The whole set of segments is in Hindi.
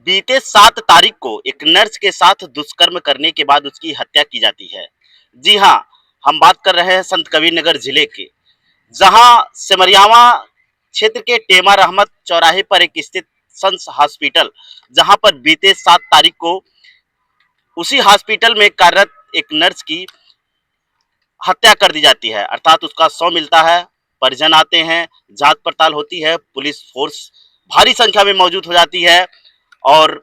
बीते 7 तारीख को एक नर्स के साथ दुष्कर्म करने के बाद उसकी हत्या की जाती है। जी हाँ, हम बात कर रहे हैं संत कबीरनगर जिले की, जहां सिमरियावा क्षेत्र के टेमा रहमत चौराहे पर एक स्थित संस हॉस्पिटल, जहां पर बीते 7 तारीख को उसी हॉस्पिटल में कार्यरत एक नर्स की हत्या कर दी जाती है, अर्थात उसका शव मिलता है। परिजन आते हैं, जांच पड़ताल होती है, पुलिस फोर्स भारी संख्या में मौजूद हो जाती है और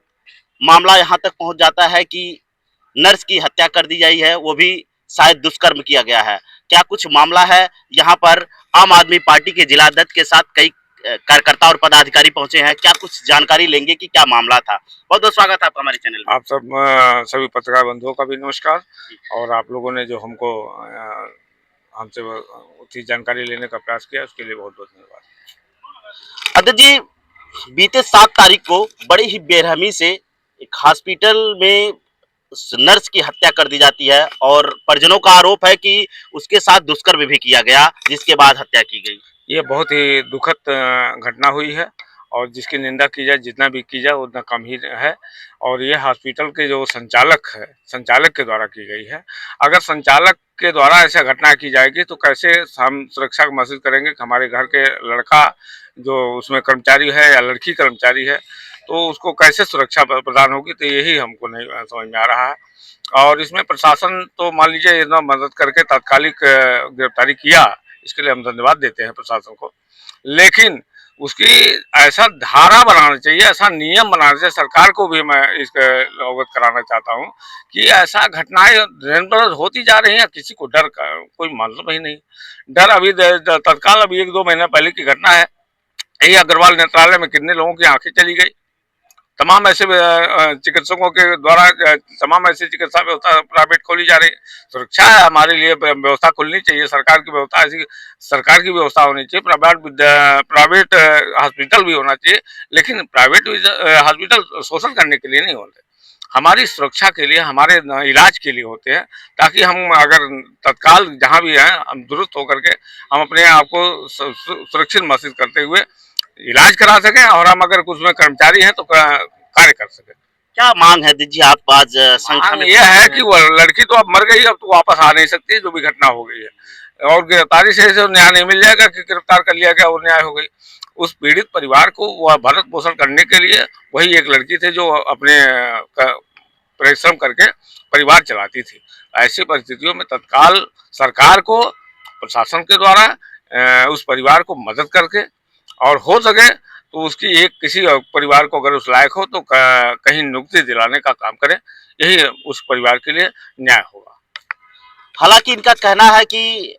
मामला यहाँ तक पहुँच जाता है कि नर्स की हत्या कर दी गई है, वो भी शायद दुष्कर्म किया गया है। क्या कुछ मामला है? यहाँ पर आम आदमी पार्टी के जिलाध्यक्ष के साथ कई कार्यकर्ता और पदाधिकारी पहुंचे हैं। क्या कुछ जानकारी लेंगे कि क्या मामला था? बहुत बहुत स्वागत है आपका हमारे चैनल में। आप सब सभी पत्रकार बंधुओं का भी नमस्कार। और आप लोगों ने जो हमको हमसे उतनी जानकारी लेने का प्रयास किया, उसके लिए बहुत बहुत धन्यवाद। अध्यक्ष जी, बीते 7 तारीख को बड़ी ही बेरहमी से एक हॉस्पिटल में उस नर्स की हत्या कर दी जाती है और परिजनों का आरोप है कि उसके साथ दुष्कर्म भी किया गया, जिसके बाद हत्या की गई। ये बहुत ही दुखद घटना हुई है और जिसकी निंदा की जाए, जितना भी की जाए उतना कम ही है। और ये हॉस्पिटल के जो संचालक के द्वारा की गई है। अगर संचालक के द्वारा ऐसा घटना की जाएगी तो कैसे हम सुरक्षा महसूस करेंगे कि हमारे घर के लड़का जो उसमें कर्मचारी है या लड़की कर्मचारी है, तो उसको कैसे सुरक्षा प्रदान होगी, तो यही हमको नहीं समझ में आ रहा है। और इसमें प्रशासन तो मान लीजिए इतना मदद करके तात्कालिक गिरफ्तारी किया, इसके लिए हम धन्यवाद देते हैं प्रशासन को। लेकिन उसकी ऐसा धारा बनाना चाहिए, ऐसा नियम बनाना चाहिए। सरकार को भी मैं इसके अवगत कराना चाहता हूँ कि ऐसा घटनाएं दिन होती जा रही हैं, किसी को डर का कोई मतलब ही नहीं। डर अभी तत्काल अभी 1-2 महीना पहले की घटना है। यही अग्रवाल नेत्रालय में कितने लोगों की आंखें चली गई। तमाम ऐसे चिकित्सकों के द्वारा तमाम ऐसी चिकित्सा व्यवस्था प्राइवेट खोली जा रही है। सुरक्षा है, हमारे लिए व्यवस्था खुलनी चाहिए। सरकार की व्यवस्था ऐसी, सरकार की व्यवस्था होनी चाहिए। प्राइवेट हॉस्पिटल भी होना चाहिए, लेकिन प्राइवेट हॉस्पिटल शोषण करने के लिए नहीं होते, हमारी सुरक्षा के लिए, हमारे इलाज के लिए होते हैं, ताकि हम अगर तत्काल जहाँ भी हैं हम दुरुस्त होकर के हम अपने आप को सुरक्षित महसूस करते हुए इलाज करा सकें और हम अगर कुछ में कर्मचारी हैं तो कार्य कर सकें। क्या मांग है दीजिए आप आज संख्या में? यह है कि वो लड़की तो अब मर गई, अब तो वापस आ नहीं सकती, जो भी घटना हो गई है। और गिरफ्तारी से न्याय नहीं मिल जाएगा कि गिरफ्तार कर लिया गया और न्याय हो गई। उस पीड़ित परिवार को वह भरण पोषण करने के लिए वही एक लड़की थे जो अपने परिश्रम करके परिवार चलाती थी। ऐसी परिस्थितियों में तत्काल सरकार को प्रशासन के द्वारा उस परिवार को मदद करके और हो सके तो उसकी एक किसी परिवार को अगर उस लायक हो तो कहीं नियुक्ति दिलाने का काम करें, यही उस परिवार के लिए न्याय होगा। हालांकि इनका कहना है कि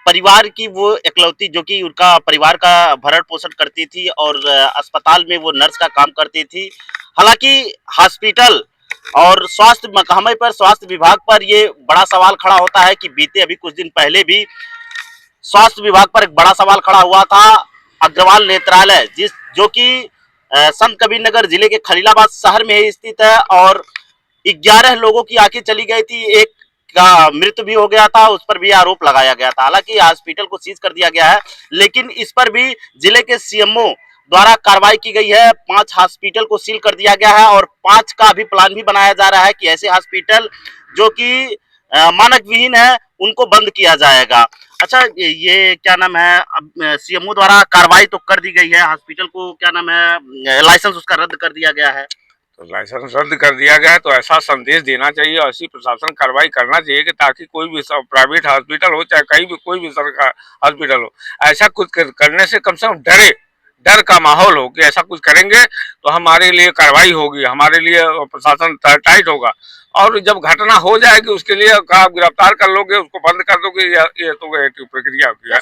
परिवार की वो इकलौती, जो कि उनका परिवार का भरण पोषण करती थी और अस्पताल में वो नर्स का काम करती थी। हालांकि हॉस्पिटल और स्वास्थ्य महकमे पर, स्वास्थ्य विभाग पर ये बड़ा सवाल खड़ा होता है कि बीते अभी कुछ दिन पहले भी स्वास्थ्य विभाग पर एक बड़ा सवाल खड़ा हुआ था। अग्रवाल नेत्रालय, जो कि संत कबीरनगर जिले के खलीलाबाद शहर में ही स्थित है और 11 लोगों की आंखें चली गई थी, एक का मृत्यु भी हो गया था, उस पर भी आरोप लगाया गया था। हालांकि हॉस्पिटल को सीज कर दिया गया है, लेकिन इस पर भी जिले के सीएमओ द्वारा कार्रवाई की गई है। 5 हॉस्पिटल को सील कर दिया गया है और 5 का भी प्लान भी बनाया जा रहा है कि ऐसे हॉस्पिटल जो कि मानक विहीन है, उनको बंद किया जाएगा। अच्छा, ये क्या नाम है, अब सीएमओ द्वारा कार्रवाई तो कर दी गई है, हॉस्पिटल को क्या नाम है, लाइसेंस उसका रद्द कर दिया गया है। तो लाइसेंस रद्द कर दिया गया है, तो ऐसा संदेश देना चाहिए और ऐसी प्रशासन कार्रवाई करना चाहिए कि ताकि कोई भी प्राइवेट हॉस्पिटल हो, चाहे कहीं भी कोई भी सरकार हॉस्पिटल हो, ऐसा कुछ करने से कम डरे, डर का माहौल हो कि ऐसा कुछ करेंगे तो हमारे लिए कार्रवाई होगी, हमारे लिए प्रशासन टाइट होगा। और जब घटना हो जाएगी उसके लिए आप गिरफ्तार कर लोगे, उसको बंद कर दोगे, ये तो प्रक्रिया होगी।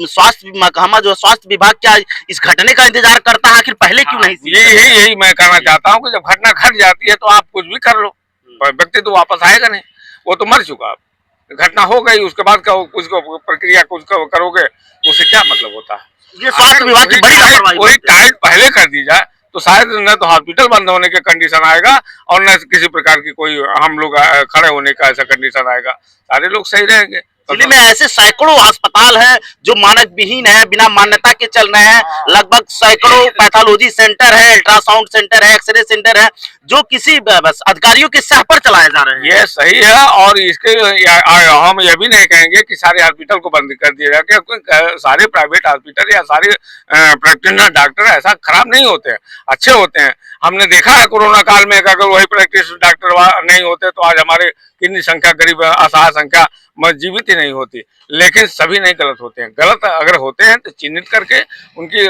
स्वास्थ्य महकमा जो स्वास्थ्य विभाग क्या इस घटने का इंतजार करता है? आखिर पहले क्यों नहीं? यही मैं कहना चाहता हूँ कि जब घटना घट जाती है तो आप कुछ भी कर लो, व्यक्ति तो वापस आएगा नहीं, वो तो मर चुका। आप घटना हो गई, उसके बाद का कुछ प्रक्रिया कुछ करोगे, उससे क्या मतलब होता है? ये स्वास्थ्य विभाग की बड़ी लापरवाही। वही टाइट पहले कर दी जाए तो शायद न तो हॉस्पिटल बंद होने के कंडीशन आएगा और न किसी प्रकार की कोई हम लोग खड़े होने का ऐसा कंडीशन आएगा। सारे लोग सही रहेंगे। जिले में ऐसे सैकड़ों अस्पताल हैं जो मानक विहीन है, बिना मान्यता के चल रहे हैं। लगभग सैकड़ों पैथोलॉजी सेंटर है, अल्ट्रासाउंड सेंटर है, एक्सरे सेंटर है, जो किसी बस अधिकारियों के सह पर चलाए जा रहे हैं। ये सही है, और इसके हम ये भी नहीं कहेंगे कि सारे हॉस्पिटल को बंद कर दिया जाए, क्योंकि सारे प्राइवेट हॉस्पिटल या सारे प्रैक्टिशनर डॉक्टर ऐसा खराब नहीं होते हैं, अच्छे होते हैं। हमने देखा है कोरोना काल में अगर वही प्रैक्टिस डॉक्टर नहीं होते तो आज हमारे कितनी संख्या गरीब असहाय संख्या जीवित ही नहीं होती। लेकिन सभी नहीं गलत होते हैं, गलत अगर होते हैं तो चिन्हित करके उनकी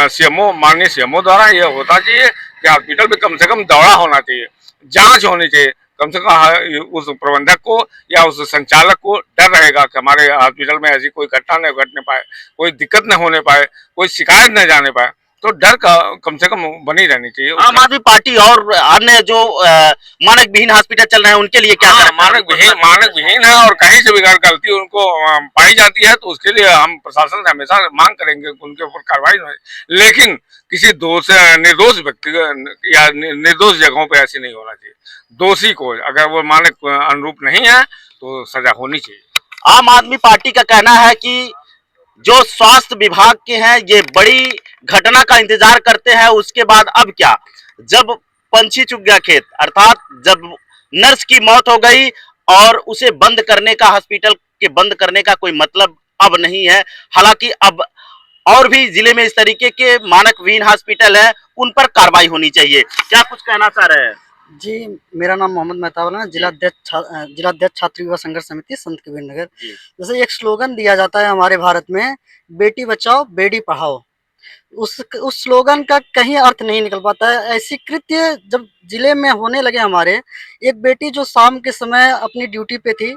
सीएमओ, माननीय सीएमओ द्वारा ये होता चाहिए कि हॉस्पिटल में कम से कम दौरा होना चाहिए, जांच होनी चाहिए। कम से कम उस प्रबंधक को या उस संचालक को डर रहेगा कि हमारे हॉस्पिटल में ऐसी कोई घटना न घटने पाए, कोई दिक्कत न होने पाए, कोई शिकायत न जाने पाए, तो डर का कम से कम बनी रहनी चाहिए। आम आदमी पार्टी और अन्य जो मानक विहीन हॉस्पिटल चल रहे हैं उनके लिए क्या मानक विहीन है, और कहीं से भी अगर गलती उनको पाई जाती है तो उसके लिए हम प्रशासन से हमेशा मांग करेंगे कि उनके ऊपर कार्रवाई हो। लेकिन किसी निर्दोष व्यक्ति या निर्दोष जगहों पे ऐसे नहीं होना चाहिए। दोषी को अगर वो मानक अनुरूप नहीं है तो सजा होनी चाहिए। आम आदमी पार्टी का कहना है कि जो स्वास्थ्य विभाग के हैं ये बड़ी घटना का इंतजार करते हैं, उसके बाद अब क्या, जब पंछी चुग गया खेत, अर्थात जब नर्स की मौत हो गई और उसे बंद करने का, हॉस्पिटल के बंद करने का कोई मतलब अब नहीं है। हालांकि अब और भी जिले में इस तरीके के मानक विहीन हॉस्पिटल है, उन पर कार्रवाई होनी चाहिए। क्या कुछ कहना चाह रहे हैं? जी, मेरा नाम मोहम्मद मेहताब है, जिलाध्यक्ष छात्र युवा संघर्ष समिति संत कबीर नगर। जैसे एक स्लोगन दिया जाता है हमारे भारत में, बेटी बचाओ बेटी पढ़ाओ, उस स्लोगन का कहीं अर्थ नहीं निकल पाता है। ऐसी कृत्य जब जिले में होने लगे हमारे, एक बेटी जो शाम के समय अपनी ड्यूटी पे थी,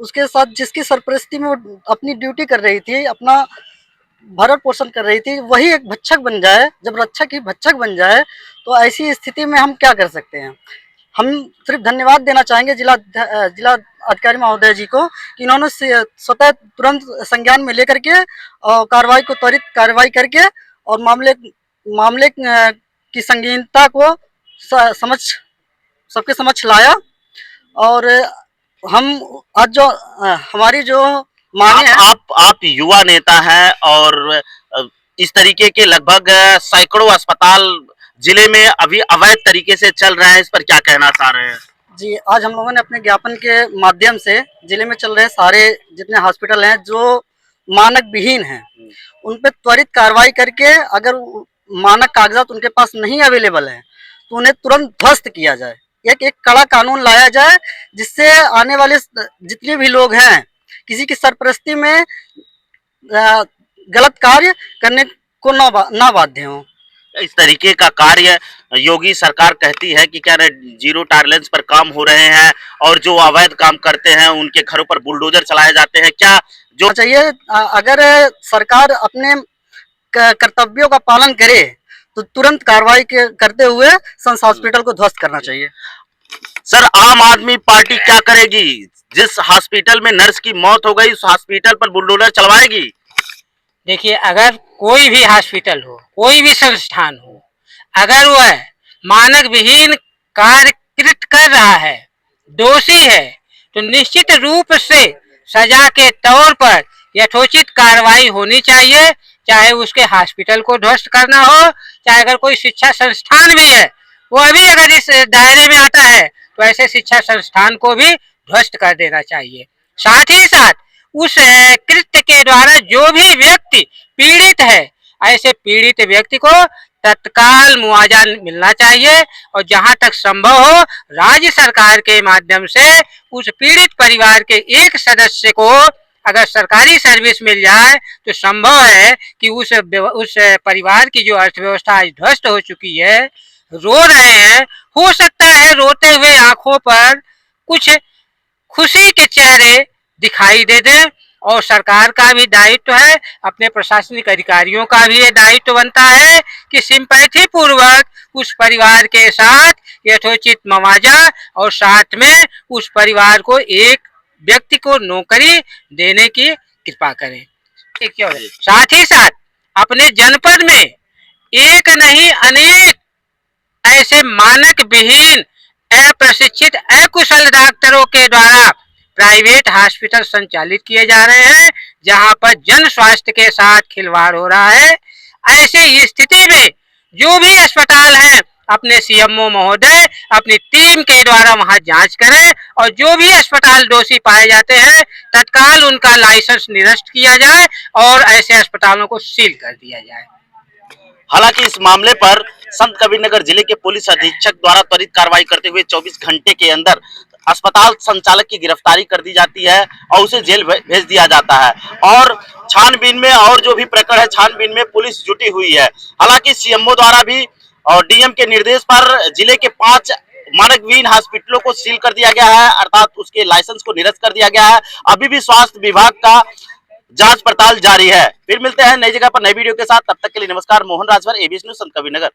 उसके साथ जिसकी सरपरस्ती में वो अपनी ड्यूटी कर रही थी, अपना भरण पोषण कर रही थी, वही एक भक्षक बन जाए, जब रक्षक ही भक्षक बन जाए तो ऐसी स्थिति में हम क्या कर सकते हैं। हम सिर्फ धन्यवाद देना चाहेंगे जिला अधिकारी महोदय जी को कि इन्होंने स्वतः तुरंत संज्ञान में लेकर के और कार्रवाई को त्वरित कार्रवाई करके और मामले की संगीनता को सबके समक्ष लाया। और हम आज जो हमारी जो मांगे हैं, आप युवा नेता हैं और इस तरीके के लगभग सैकड़ों अस्पताल जिले में अभी अवैध तरीके से चल रहे हैं, इस पर क्या कहना चाह रहे हैं? जी, आज हम लोगों ने अपने ज्ञापन के माध्यम से जिले में चल रहे सारे जितने हॉस्पिटल हैं जो मानक विहीन हैं, उन पर त्वरित कार्रवाई करके अगर मानक कागजात उनके पास नहीं अवेलेबल है तो उन्हें तुरंत ध्वस्त किया जाए। एक कड़ा कानून लाया जाए जिससे आने वाले जितने भी लोग हैं किसी की सरपरस्ती में गलत कार्य करने को ना बाध्य हो। इस तरीके का कार्य योगी सरकार कहती है कि क्या जीरो टॉलरेंस पर काम हो रहे हैं और जो अवैध काम करते हैं उनके घरों पर बुलडोजर चलाए जाते हैं, क्या जो चाहिए अगर सरकार अपने कर्तव्यों का पालन करे तो तुरंत कार्रवाई करते हुए संस हॉस्पिटल को ध्वस्त करना चाहिए। सर, आम आदमी पार्टी क्या करेगी? जिस हॉस्पिटल में नर्स की मौत हो गई उस हॉस्पिटल पर बुलडोजर चलवाएगी? देखिए, अगर कोई भी हॉस्पिटल हो, कोई भी संस्थान हो, अगर वह मानक विहीन कार्य कर रहा है, दोषी है, तो निश्चित रूप से सजा के तौर पर यथोचित कार्रवाई होनी चाहिए। चाहे उसके हॉस्पिटल को ध्वस्त करना हो, चाहे अगर कोई शिक्षा संस्थान भी है वो भी अगर इस दायरे में आता है तो ऐसे शिक्षा संस्थान को भी ध्वस्त कर देना चाहिए। साथ ही साथ उस कृत्य के द्वारा जो भी व्यक्ति पीड़ित है, ऐसे पीड़ित व्यक्ति को तत्काल मुआवजा मिलना चाहिए और जहां तक संभव हो राज्य सरकार के माध्यम से उस पीड़ित परिवार के एक सदस्य को अगर सरकारी सर्विस मिल जाए तो संभव है कि उस परिवार की जो अर्थव्यवस्था आज ध्वस्त हो चुकी है, रो रहे हैं, हो सकता है रोते हुए आंखों पर कुछ खुशी के चेहरे दिखाई दे दें। और सरकार का भी दायित्व है, अपने प्रशासनिक अधिकारियों का भी ये दायित्व बनता है कि सिंपैथी पूर्वक उस परिवार के साथ यथोचित मुआवजा और साथ में उस परिवार को एक व्यक्ति को नौकरी देने की कृपा करें। साथ ही साथ अपने जनपद में एक नहीं अनेक ऐसे मानक विहीन अप्रशिक्षित अकुशल डॉक्टरों के द्वारा प्राइवेट हॉस्पिटल संचालित किए जा रहे हैं, जहां पर जन स्वास्थ्य के साथ खिलवाड़ हो रहा है। ऐसी स्थिति में जो भी अस्पताल है, अपने सीएमओ महोदय अपनी टीम के द्वारा वहां जांच करें और जो भी अस्पताल दोषी पाए जाते हैं तत्काल उनका लाइसेंस निरस्त किया जाए और ऐसे अस्पतालों को सील कर दिया जाए। हालांकि इस मामले पर संत कबीरनगर जिले के पुलिस अधीक्षक द्वारा त्वरित कार्रवाई करते हुए 24 घंटे के अंदर अस्पताल संचालक की गिरफ्तारी कर दी जाती है और उसे जेल भेज दिया जाता है और छानबीन में और जो भी प्रकरण है छानबीन में पुलिस जुटी हुई है। हालांकि सीएमओ द्वारा भी और डीएम के निर्देश पर जिले के 5 मानकविहीन हॉस्पिटलों को सील कर दिया गया है, अर्थात उसके लाइसेंस को निरस्त कर दिया गया है। अभी भी स्वास्थ्य विभाग का जांच पड़ताल जारी है। फिर मिलते हैं नई जगह पर नई वीडियो के साथ, तब तक के लिए नमस्कार। Mohan Rajbhar, ABS news, Sant Kabirnagar.